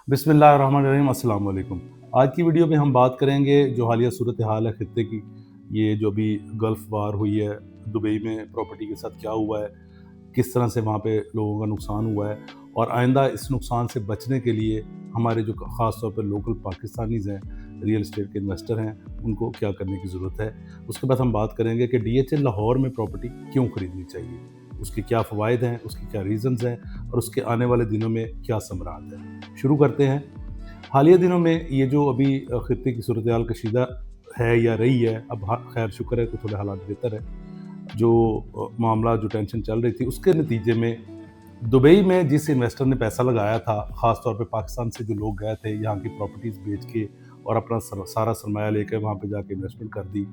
बिस्मिल्लाहिर्रहमानिर्रहीम, अस्सलाम वालेकुम। आज की वीडियो में हम बात करेंगे जो हालिया सूरत हाल है खित्ते की। ये जो अभी गल्फ़ वार हुई है, दुबई में प्रॉपर्टी के साथ क्या हुआ है, किस तरह से वहाँ पे लोगों का नुकसान हुआ है और आइंदा इस नुकसान से बचने के लिए हमारे जो ख़ास तौर पे लोकल पाकिस्तानीज़ हैं, रियल एस्टेट के इन्वेस्टर हैं, उनको क्या करने की ज़रूरत है। उसके बाद हम बात करेंगे कि डीएचएल लाहौर में प्रॉपर्टी क्यों खरीदनी चाहिए, उसके क्या फ़वाइद हैं, उसके क्या रीज़न्स हैं और उसके आने वाले दिनों में क्या समरात है। शुरू करते हैं। हालिया दिनों में ये जो अभी खित्ते की सूरत हाल कशीदा है या रही है, अब खैर शुक्र है कि थोड़े हालात बेहतर है। जो मामला जो टेंशन चल रही थी उसके नतीजे में दुबई में जिस इन्वेस्टर ने पैसा लगाया था, ख़ास तौर पे पाकिस्तान से जो लोग गए थे यहाँ की प्रॉपर्टीज़ बेच के और अपना सारा सरमाया लेकर वहाँ पे जाके इन्वेस्टमेंट कर दी,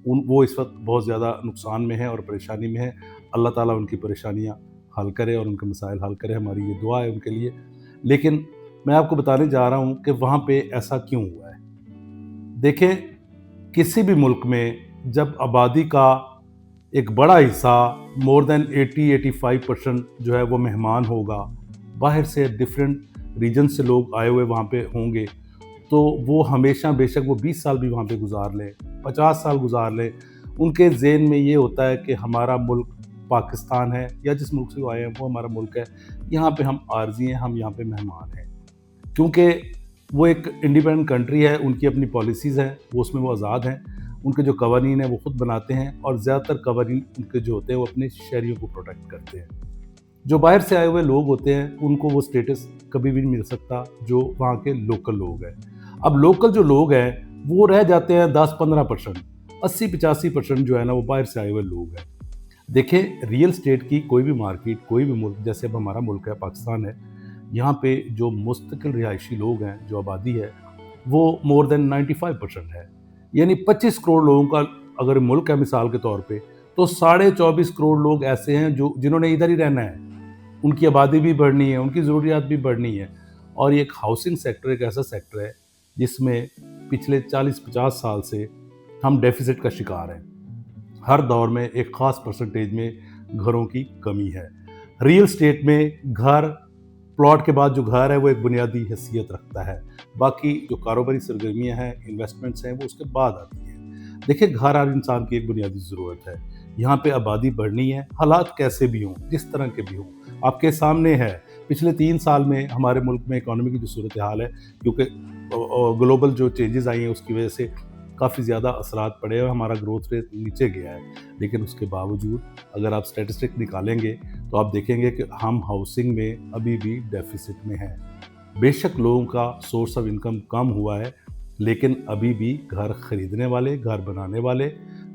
वो इस वक्त बहुत ज़्यादा नुकसान में है और परेशानी में है। अल्लाह ताला उनकी परेशानियाँ हल करे और उनके मसाइल हल करे, हमारी ये दुआ है उनके लिए। लेकिन मैं आपको बताने जा रहा हूँ कि वहाँ पे ऐसा क्यों हुआ है। देखें, किसी भी मुल्क में जब आबादी का एक बड़ा हिस्सा मोर देन 80-85% जो है वो मेहमान होगा, बाहर से डिफरेंट रीजन से लोग आए हुए वहाँ पे होंगे, तो वो हमेशा बेशक वो 20 साल भी वहाँ पे गुजार लें, 50 साल गुजार लें, उनके ज़हन में ये होता है कि हमारा मुल्क पाकिस्तान है या जिस मुल्क से वो आए हैं वो हमारा मुल्क है, यहाँ पे हम आर्ज़ी हैं, हम यहाँ पे मेहमान हैं। क्योंकि वो एक इंडिपेंडेंट कंट्री है, उनकी अपनी पॉलिसीज़ हैं, वो उसमें वो आज़ाद हैं, उनके जो कवानीन हैं वो खुद बनाते हैं और ज़्यादातर कवानीन उनके जो होते हैं वो अपने शहरियों को प्रोटेक्ट करते हैं। जो बाहर से आए हुए लोग होते हैं उनको वो स्टेटस कभी भी नहीं मिल सकता जो वहाँ के लोकल लोग हैं। अब लोकल जो लोग हैं वो रह जाते हैं 10-15%, 80-85% जो है ना वो बाहर से आए हुए लोग हैं। देखें, रियल एस्टेट की कोई भी मार्केट, कोई भी मुल्क, जैसे अब हमारा मुल्क है, पाकिस्तान है, यहाँ पे जो मुस्तकिल रिहायशी लोग हैं, जो आबादी है, वो मोर देन 95% है। यानी 25 करोड़ लोगों का अगर मुल्क है मिसाल के तौर पे, तो 24.5 करोड़ लोग ऐसे हैं जो जिन्होंने इधर ही रहना है। उनकी आबादी भी बढ़नी है, उनकी ज़रूरियात भी बढ़नी है और ये एक हाउसिंग सेक्टर एक ऐसा सेक्टर है जिसमें पिछले 40-50 साल से हम डेफ़िसिट का शिकार हैं। हर दौर में एक ख़ास परसेंटेज में घरों की कमी है। रियल एस्टेट में घर, प्लॉट के बाद जो घर है वो एक बुनियादी हैसियत रखता है। बाकी जो कारोबारी सरगर्मियाँ हैं, इन्वेस्टमेंट्स हैं, वो उसके बाद आती हैं। देखिए, घर हर इंसान की एक बुनियादी ज़रूरत है। यहाँ पे आबादी बढ़नी है, हालात कैसे भी हों, जिस तरह के भी हों, आपके सामने है। पिछले 3 साल में हमारे मुल्क में इकॉनमी की जो सूरत हाल है, क्योंकि ग्लोबल जो चेंजेज़ आई हैं उसकी वजह से काफ़ी ज़्यादा असरात पड़े हैं, हमारा ग्रोथ रेट नीचे गया है। लेकिन उसके बावजूद अगर आप स्टैटिस्टिक निकालेंगे तो आप देखेंगे कि हम हाउसिंग में अभी भी डेफिसिट में हैं। बेशक लोगों का सोर्स ऑफ इनकम कम हुआ है, लेकिन अभी भी घर खरीदने वाले, घर बनाने वाले,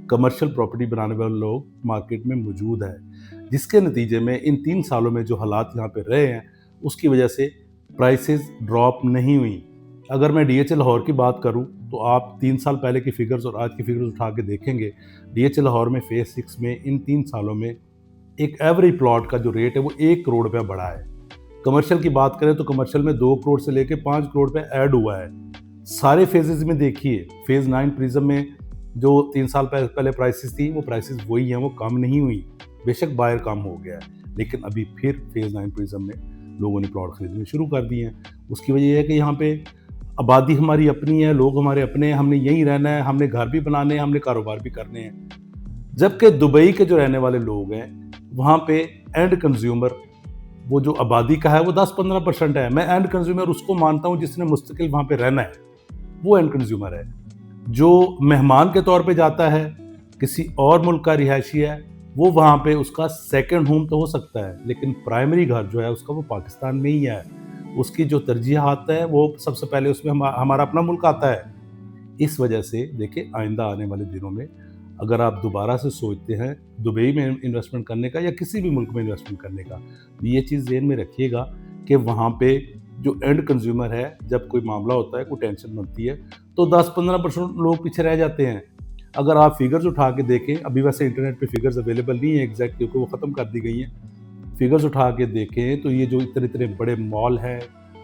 कमर्शियल प्रॉपर्टी बनाने वाले लोग मार्केट में मौजूद हैं। जिसके नतीजे में इन 3 सालों में जो हालात यहाँ पे रहे हैं, उसकी वजह से प्राइसेस ड्रॉप नहीं हुई। अगर मैं डीएचएल लाहौर की बात करूं तो आप 3 साल पहले की फिगर्स और आज की फिगर्स उठा के देखेंगे, डीएचएल लाहौर में फेज़ 6 में इन 3 सालों में एक एवरेज प्लॉट का जो रेट है वो 1 करोड़ रुपया बढ़ा है। कमर्शियल की बात करें तो कमर्शियल में 2 करोड़ से लेके 5 करोड़ पे ऐड हुआ है। सारे फेजेज़ में देखिए, फेज़ 9 प्रिज्म में जो 3 साल पहले प्राइसेस थी वो प्राइसेस वही हैं, वो कम नहीं हुई। बेशक बायर कम हो गया है, लेकिन अभी फिर फेज़ 9 प्रिज्म में लोगों ने प्लॉट खरीदने शुरू कर दिए हैं। उसकी वजह ये है कि यहाँ पे आबादी हमारी अपनी है, लोग हमारे अपने हैं, हमने यहीं रहना है, हमने घर भी बनाने हैं, हमने कारोबार भी करने हैं। जबकि दुबई के जो रहने वाले लोग हैं, वहाँ पे एंड कंज्यूमर, वो जो आबादी का है वो 10-15% है। मैं एंड कंज्यूमर उसको मानता हूँ जिसने मुस्तकिल वहाँ पे रहना है, वो एंड कंज्यूमर है। जो मेहमान के तौर पे जाता है, किसी और मुल्क का रिहायशी है, वो वहाँ पे उसका सेकंड होम तो हो सकता है, लेकिन प्राइमरी घर जो है उसका वो पाकिस्तान में ही है। उसकी जो तरजीहात है वो सबसे पहले उसमें हमारा अपना मुल्क आता है। इस वजह से देखिए, आइंदा आने वाले दिनों में अगर आप दोबारा से सोचते हैं दुबई में इन्वेस्टमेंट करने का या किसी भी मुल्क में इन्वेस्टमेंट करने का, ये चीज़ ज़हन में रखिएगा कि वहाँ पे जो एंड कंज्यूमर है, जब कोई मामला होता है, कोई टेंशन बनती है, तो 10-15% लोग पीछे रह जाते हैं। अगर आप फिगर्स उठा के देखें, अभी वैसे इंटरनेट पे फिगर्स अवेलेबल नहीं है एग्जैक्ट, क्योंकि वो ख़त्म कर दी गई हैं। फिगर्स उठा के देखें तो ये जो इतने इतने बड़े मॉल हैं,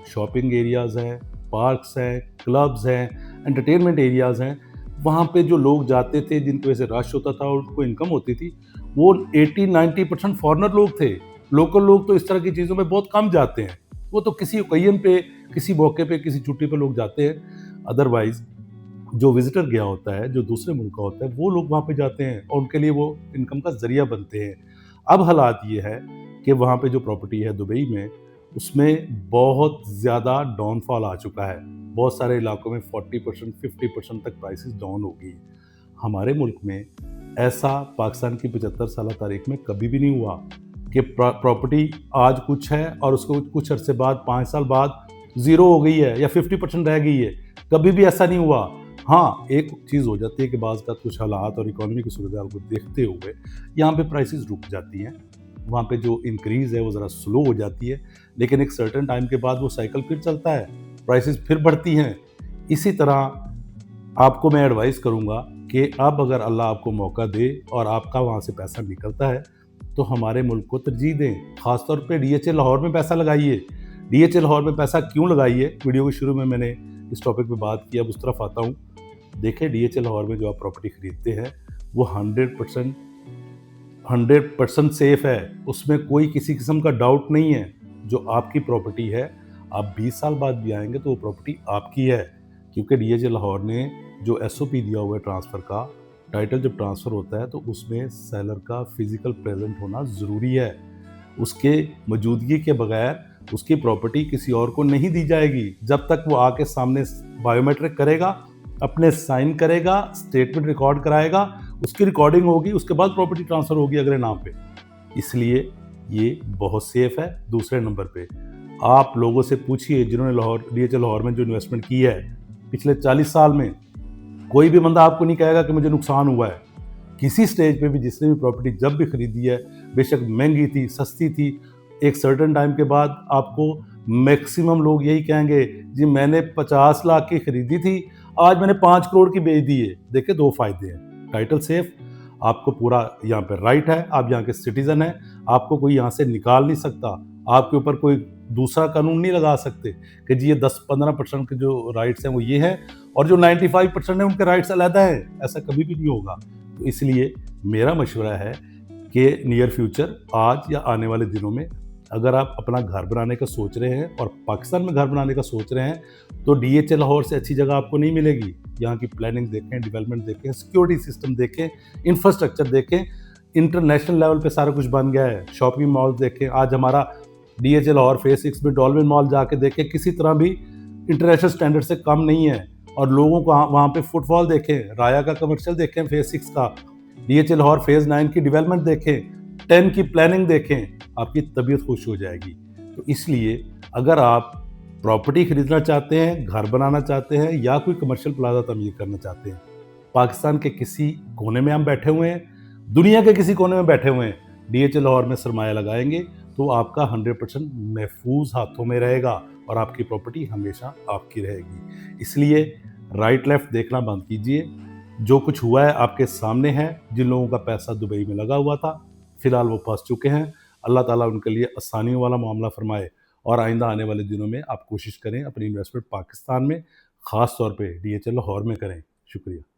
शॉपिंग एरियाज़ हैं, पार्क्स हैं, क्लब्स हैं, एंटरटेनमेंट एरियाज़ हैं, वहाँ पे जो लोग जाते थे, जिनकी वजह से रश होता था और उनको इनकम होती थी, वो 80-90% फॉरेनर लोग थे। लोकल लोग तो इस तरह की चीज़ों में बहुत कम जाते हैं। वो तो किसी ओकेजन पे, किसी मौके पे, किसी छुट्टी पे लोग जाते हैं। अदरवाइज़ जो विज़िटर गया होता है, जो दूसरे मुल्क का होता है, वो लोग वहाँ पे जाते हैं और उनके लिए वो इनकम का ज़रिया बनते हैं। अब हालात ये है कि वहाँ पे जो प्रॉपर्टी है दुबई में, उसमें बहुत ज़्यादा डाउनफॉल आ चुका है। बहुत सारे इलाकों में 40% 50% तक प्राइसेस डाउन हो गई। हमारे मुल्क में ऐसा पाकिस्तान की 75 साला तारीख में कभी भी नहीं हुआ कि प्रॉपर्टी आज कुछ है और उसको कुछ अरसे बाद 5 साल बाद ज़ीरो हो गई है या 50% रह गई है। कभी भी ऐसा नहीं हुआ। हाँ, एक चीज़ हो जाती है कि बाज़ का कुछ हालात और इकोनॉमी की सूरत-हाल को देखते हुए यहाँ पे प्राइसेस रुक जाती हैं। वहाँ पे जो इंक्रीज़ है वो ज़रा स्लो हो जाती है, लेकिन एक सर्टेन टाइम के बाद वो साइकिल फिर चलता है, प्राइसेस फिर बढ़ती हैं। इसी तरह आपको मैं एडवाइस करूँगा कि अब अगर अल्लाह आपको मौका दे और आपका वहाँ से पैसा निकलता है, तो हमारे मुल्क को तरजीह दें। ख़ास तौर पे डीएचए लाहौर में पैसा लगाइए। डीएचए लाहौर में पैसा क्यों लगाइए? वीडियो के शुरू में मैंने इस टॉपिक पे बात की, अब उस तरफ आता हूँ। देखिए, डीएचए लाहौर में जो आप प्रॉपर्टी खरीदते हैं, वो 100% सेफ है। उसमें कोई किसी किस्म का डाउट नहीं है। जो आपकी प्रॉपर्टी है, आप 20 साल बाद भी आएँगे तो वो प्रॉपर्टी आपकी है। क्योंकि डीएचए लाहौर ने जो एसओपी दिया हुआ है ट्रांसफ़र का, टाइटल जब ट्रांसफ़र होता है तो उसमें सेलर का फिज़िकल प्रेज़ेंट होना ज़रूरी है। उसके मौजूदगी के बगैर उसकी प्रॉपर्टी किसी और को नहीं दी जाएगी। जब तक वो आके सामने बायोमेट्रिक करेगा, अपने साइन करेगा, स्टेटमेंट रिकॉर्ड कराएगा, उसकी रिकॉर्डिंग होगी, उसके बाद प्रॉपर्टी ट्रांसफ़र होगी अगले नाम पे। इसलिए ये बहुत सेफ है। दूसरे नंबर पे आप लोगों से पूछिए जिन्होंने डीएचए लाहौर में जो इन्वेस्टमेंट की है पिछले 40 साल में, कोई भी बंदा आपको नहीं कहेगा कि मुझे नुकसान हुआ है। किसी स्टेज पे भी जिसने भी प्रॉपर्टी जब भी खरीदी है, बेशक महंगी थी, सस्ती थी, एक सर्टेन टाइम के बाद आपको मैक्सिमम लोग यही कहेंगे, जी मैंने 50 लाख की खरीदी थी, आज मैंने 5 करोड़ की बेच दी है। देखिए 2 फ़ायदे हैं, टाइटल सेफ, आपको पूरा यहाँ पे राइट है, आप यहाँ के सिटीज़न हैं, आपको कोई यहाँ से निकाल नहीं सकता, आपके ऊपर कोई दूसरा कानून नहीं लगा सकते कि जी ये 10-15% के जो राइट्स हैं वो ये हैं और जो 95% है उनके राइट्स अलग हैं, ऐसा कभी भी नहीं होगा। तो इसलिए मेरा मशवरा है कि नियर फ्यूचर आज या आने वाले दिनों में अगर आप अपना घर बनाने का सोच रहे हैं और पाकिस्तान में घर बनाने का सोच रहे हैं, तो डीएचए लाहौर से अच्छी जगह आपको नहीं मिलेगी। यहाँ की प्लानिंग देखें, डेवलपमेंट देखें, सिक्योरिटी सिस्टम देखें, इंफ्रास्ट्रक्चर देखें, इंटरनेशनल लेवल पे सारा कुछ बन गया है। शॉपिंग मॉल देखें, आज हमारा डीएचए लाहौर फेज़ 6 में डॉल्फिन मॉल जाके देखें, किसी तरह भी इंटरनेशनल स्टैंडर्ड से कम नहीं है। और लोगों को वहाँ पे फुटफॉल देखें, राया का कमर्शियल देखें फेज़ 6 का, डीएचए लाहौर फेज़ 9 की डेवलपमेंट देखें, 10 की प्लानिंग देखें, आपकी तबीयत खुश हो जाएगी। तो इसलिए अगर आप प्रॉपर्टी खरीदना चाहते हैं, घर बनाना चाहते हैं या कोई कमर्शियल प्लाजा तमीर करना चाहते हैं, पाकिस्तान के किसी कोने में हम बैठे हुए हैं, दुनिया के किसी कोने में बैठे हुए हैं, डीएचए लाहौर में सरमाया लगाएंगे तो आपका 100% महफूज हाथों में रहेगा और आपकी प्रॉपर्टी हमेशा आपकी रहेगी। इसलिए राइट लेफ्ट देखना बंद कीजिए। जो कुछ हुआ है आपके सामने है। जिन लोगों का पैसा दुबई में लगा हुआ था, फिलहाल वो फंस चुके हैं। अल्लाह ताला उनके लिए आसानियों वाला मामला फरमाए और आइंदा आने वाले दिनों में आप कोशिश करें अपनी इन्वेस्टमेंट पाकिस्तान में, ख़ास तौर पे डीएचए लाहौर में करें। शुक्रिया।